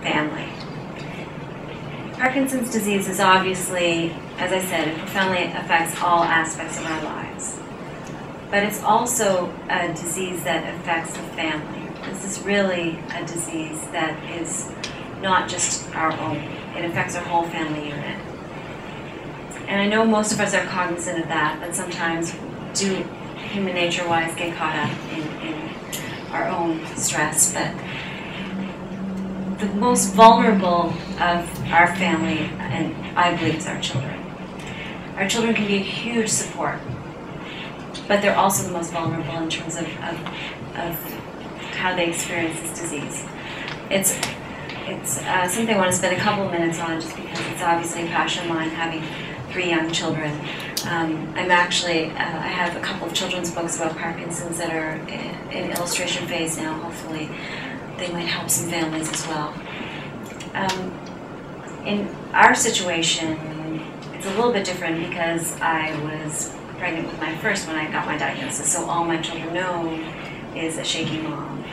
family. Parkinson's disease is obviously, as I said, it profoundly affects all aspects of our lives. But it's also a disease that affects the family. This is really a disease that is not just our own. It affects our whole family unit. And I know most of us are cognizant of that, but sometimes do, human nature-wise, get caught up in our own stress. But the most vulnerable of our family, and I believe, is our children. Our children can be a huge support, but they're also the most vulnerable in terms of how they experience this disease. It's something I want to spend a couple of minutes on, just because it's obviously a passion of mine, having 3 young children. I'm actually, I have a couple of children's books about Parkinson's that are in illustration phase now. Hopefully they might help some families as well. In our situation, it's a little bit different because I was pregnant with my first when I got my diagnosis, so all my children know is a shaky mom.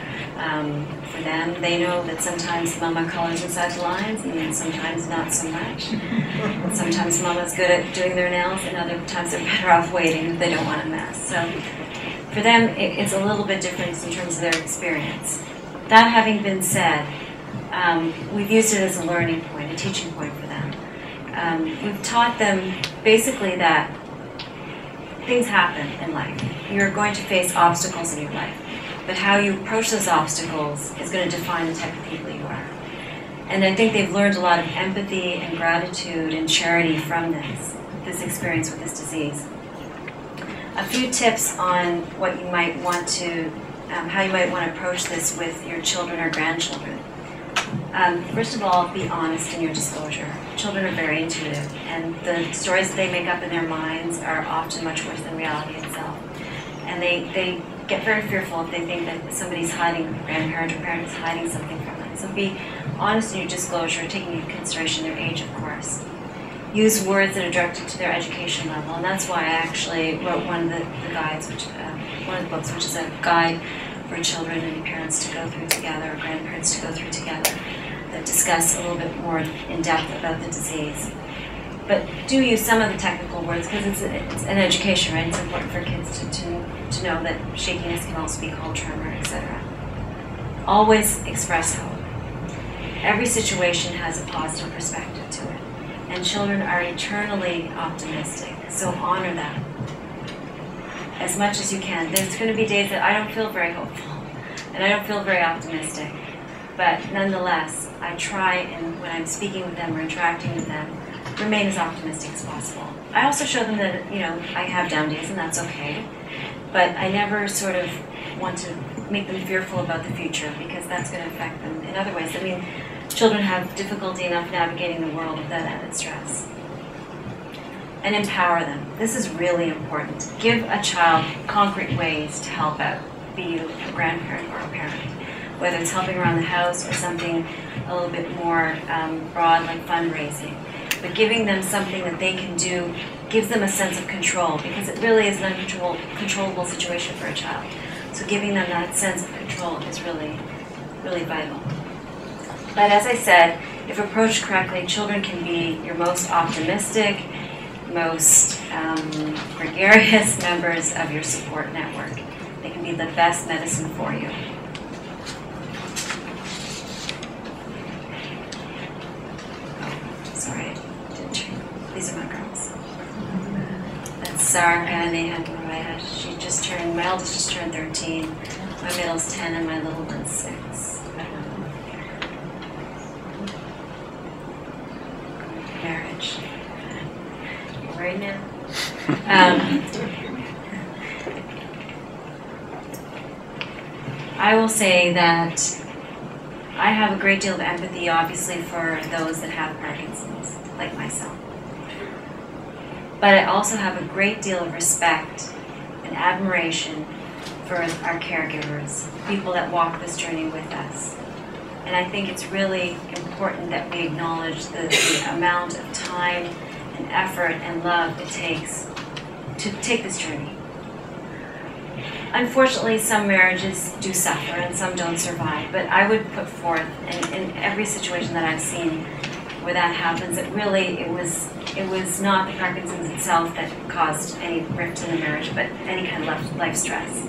For them, they know that sometimes mama colors inside the lines and sometimes not so much. Sometimes mama's good at doing their nails and other times they're better off waiting if they don't want to mess. So for them, it's a little bit different in terms of their experience. That having been said, we've used it as a learning point, a teaching point for them. We've taught them basically that things happen in life. You're going to face obstacles in your life, but how you approach those obstacles is going to define the type of people you are. And I think they've learned a lot of empathy and gratitude and charity from this experience with this disease. A few tips on what you might want to, how you might want to approach this with your children or grandchildren. First of all, be honest in your disclosure. Children are very intuitive, and the stories that they make up in their minds are often much worse than reality itself. And they get very fearful if they think that somebody's hiding, a grandparent or parent is hiding something from them. So be honest in your disclosure, taking into consideration their age, of course. Use words that are directed to their education level, and that's why I actually wrote one of the guides, one of the books, which is a guide for children and parents to go through together, or grandparents to go through together, that discuss a little bit more in depth about the disease. But do use some of the technical words, because it's an education, right? It's important for kids to know that shakiness can also be called tremor, etc. Always express hope. Every situation has a positive perspective to it, and children are eternally optimistic, so honor that as much as you can. There's going to be days that I don't feel very hopeful, and I don't feel very optimistic, but nonetheless, I try, and when I'm speaking with them or interacting with them, remain as optimistic as possible. I also show them that, I have down days, and that's okay, but I never sort of want to make them fearful about the future, because that's going to affect them in other ways. I mean, children have difficulty enough navigating the world with that added stress. And empower them. This is really important. Give a child concrete ways to help out, be you a grandparent or a parent, whether it's helping around the house or something a little bit more broad, like fundraising. But giving them something that they can do gives them a sense of control, because it really is an uncontrollable situation for a child. So giving them that sense of control is really, really vital. But as I said, if approached correctly, children can be your most optimistic, most gregarious members of your support network. They can be the best medicine for you. Oh, sorry, these are my girls. That's Sarah, Neha, and Mariah. My eldest just turned 13, my middle's 10, and my little one's 6. Marriage. Right now. I will say that I have a great deal of empathy, obviously, for those that have Parkinson's, like myself. But I also have a great deal of respect and admiration for our caregivers, people that walk this journey with us. And I think it's really important that we acknowledge the amount of time and effort and love it takes to take this journey. unfortunately, some marriages do suffer and some don't survive. But I would put forth, in every situation that I've seen where that happens, it was not the Parkinson's itself that caused any rift in the marriage, but any kind of life stress.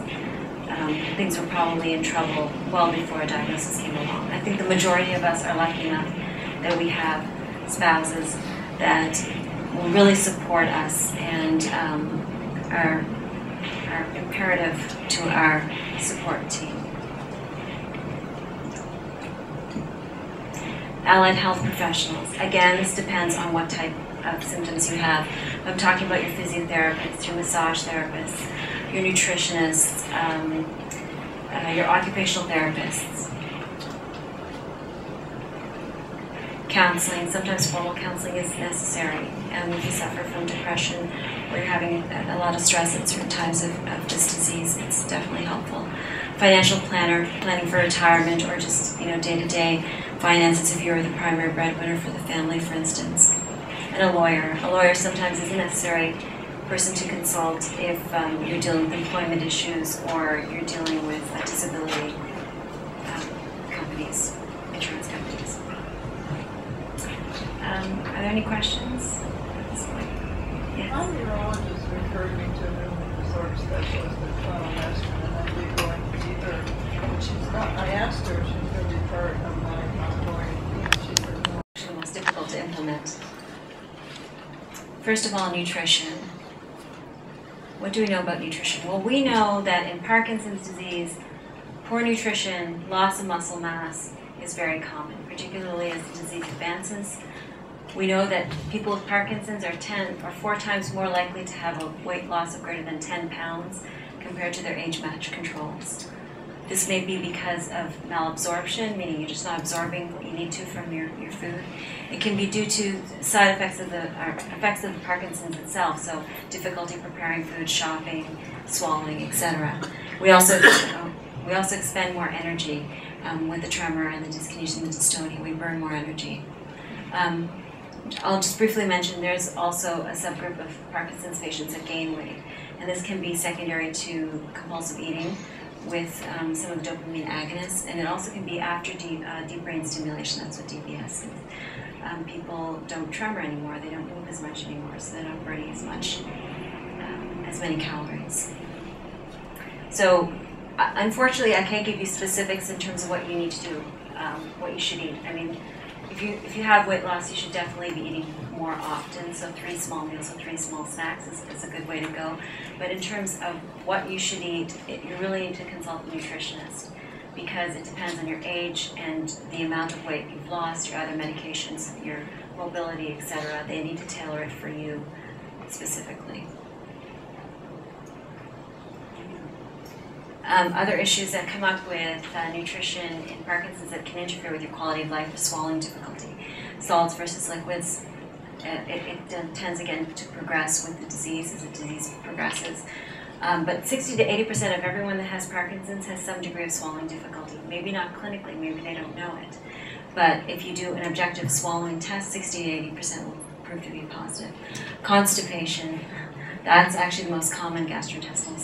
Things were probably in trouble well before a diagnosis came along. I think the majority of us are lucky enough that we have spouses that will really support us and are imperative to our support team. Allied health professionals. Again, this depends on what type of symptoms you have. I'm talking about your physiotherapists, your massage therapists, your nutritionists, your occupational therapists. Counseling, sometimes formal counseling is necessary. If you suffer from depression or you're having a lot of stress at certain times of this disease, it's definitely helpful. Financial planner, planning for retirement or just day-to-day finances if you're the primary breadwinner for the family, for instance. And a lawyer. A lawyer sometimes is a necessary person to consult if you're dealing with employment issues or you're dealing with disability companies, insurance companies. Are there any questions at this point? Yes. My neurologist referred me to a movement disorder specialist at Toronto Western, and I'd be going to see her. But she's not. I asked her if she's going to be part of my ongoing. She said no. Actually, the most difficult to implement. First of all, nutrition. What do we know about nutrition? Well, we know that in Parkinson's disease, poor nutrition, loss of muscle mass is very common, particularly as the disease advances. We know that people with Parkinson's are 4 times more likely to have a weight loss of greater than 10 pounds compared to their age-matched controls. This may be because of malabsorption, meaning you're just not absorbing what you need to from your food. It can be due to side effects of the Parkinson's itself, so difficulty preparing food, shopping, swallowing, etc. We also expend more energy with the tremor and the dyskinesia and the dystonia. We burn more energy. I'll just briefly mention there's also a subgroup of Parkinson's patients that gain weight, and this can be secondary to compulsive eating with some of the dopamine agonists, and it also can be after deep brain stimulation. That's what DBS is. People don't tremor anymore, they don't move as much anymore, so they're not burning as many calories. So unfortunately, I can't give you specifics in terms of what you need to do, what you should eat. I mean, if you have weight loss, you should definitely be eating more often. So 3 small meals or 3 small snacks is a good way to go. But in terms of what you should eat, you really need to consult a nutritionist because it depends on your age and the amount of weight you've lost, your other medications, your mobility, etc. They need to tailor it for you specifically. Other issues that come up with nutrition in Parkinson's that can interfere with your quality of life is swallowing difficulty. Solids versus liquids. It tends again to progress with the disease as the disease progresses. But 60 to 80% of everyone that has Parkinson's has some degree of swallowing difficulty. Maybe not clinically, maybe they don't know it. But if you do an objective swallowing test, 60 to 80% will prove to be positive. Constipation, that's actually the most common gastrointestinal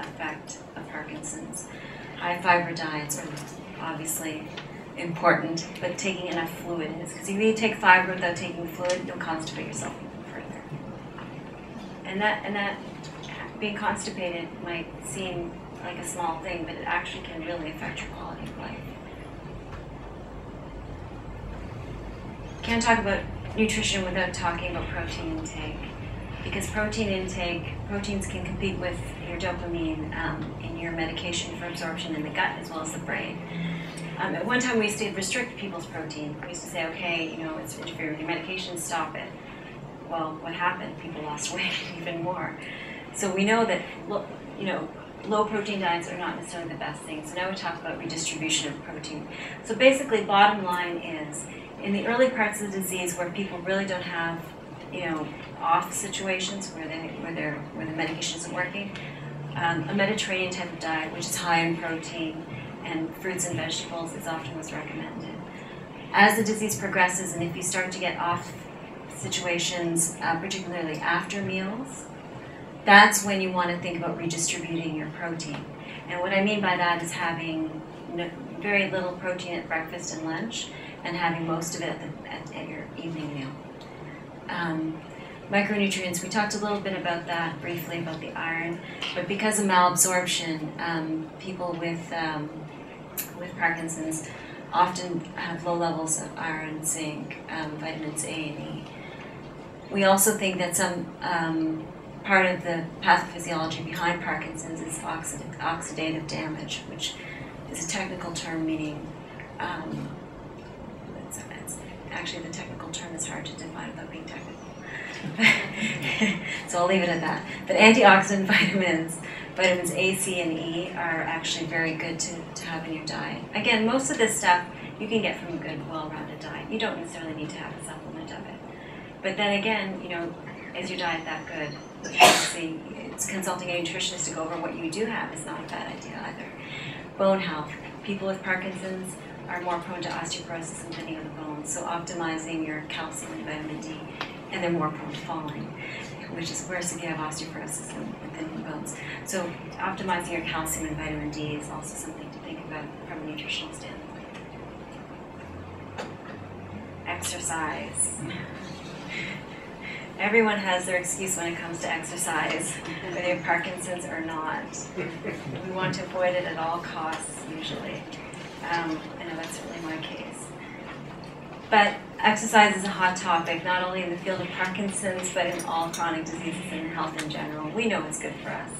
effect of Parkinson's. High fiber diets are obviously important, but taking enough fluid is, because if you take fiber without taking fluid, you'll constipate yourself even further. And that being constipated might seem like a small thing, but it actually can really affect your quality of life. Can't talk about nutrition without talking about protein intake, because proteins can compete with your dopamine in your medication for absorption in the gut as well as the brain. At one time we used to restrict people's protein. We used to say, okay, it's interfering with your medication, stop it. Well, what happened? People lost weight even more. So we know that low protein diets are not necessarily the best thing. So now we talk about redistribution of protein. So basically, bottom line is, in the early parts of the disease where people really don't have, off situations where the medication isn't working, a Mediterranean type of diet, which is high in protein and fruits and vegetables, is often what's recommended. As the disease progresses, and if you start to get off situations, particularly after meals, that's when you want to think about redistributing your protein. And what I mean by that is having very little protein at breakfast and lunch, and having most of it at your evening meal. Micronutrients, we talked a little bit about that briefly, about the iron, but because of malabsorption, people with Parkinson's often have low levels of iron, zinc, vitamins A and E. We also think that some part of the pathophysiology behind Parkinson's is oxidative damage, which is a technical term meaning, actually the technical term is hard to define without being technical. So I'll leave it at that. But antioxidant vitamins A, C, and E are actually very good to have in your diet. Again, most of this stuff you can get from a good, well-rounded diet. You don't necessarily need to have a supplement of it. But then again, is your diet that good? Obviously, it's consulting a nutritionist to go over what you do have is not a bad idea either. Bone health. People with Parkinson's are more prone to osteoporosis and thinning of the bones, so optimizing your calcium and vitamin D, and they're more prone to falling, which is worse if you have osteoporosis and thinning bones. So optimizing your calcium and vitamin D is also something to think about from a nutritional standpoint. Exercise. Everyone has their excuse when it comes to exercise, whether you have Parkinson's or not. We want to avoid it at all costs, usually. I know that's certainly my case. But exercise is a hot topic, not only in the field of Parkinson's, but in all chronic diseases and health in general. We know it's good for us.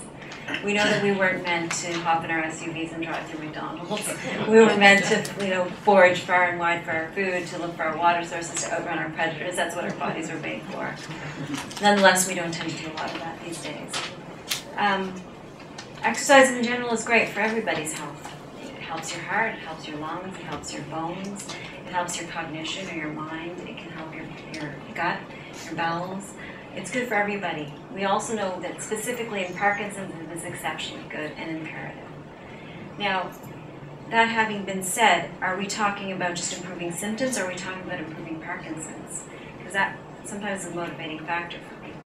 We know that we weren't meant to hop in our SUVs and drive through McDonald's. We were meant to, forage far and wide for our food, to look for our water sources, to outrun our predators. That's what our bodies were made for. Nonetheless, we don't tend to do a lot of that these days. Exercise in general is great for everybody's health. It helps your heart, it helps your lungs, it helps your bones, it helps your cognition or your mind, it can help your gut, your bowels. It's good for everybody. We also know that specifically in Parkinson's it is exceptionally good and imperative. Now, that having been said, are we talking about just improving symptoms or are we talking about improving Parkinson's? Because that sometimes is a motivating factor for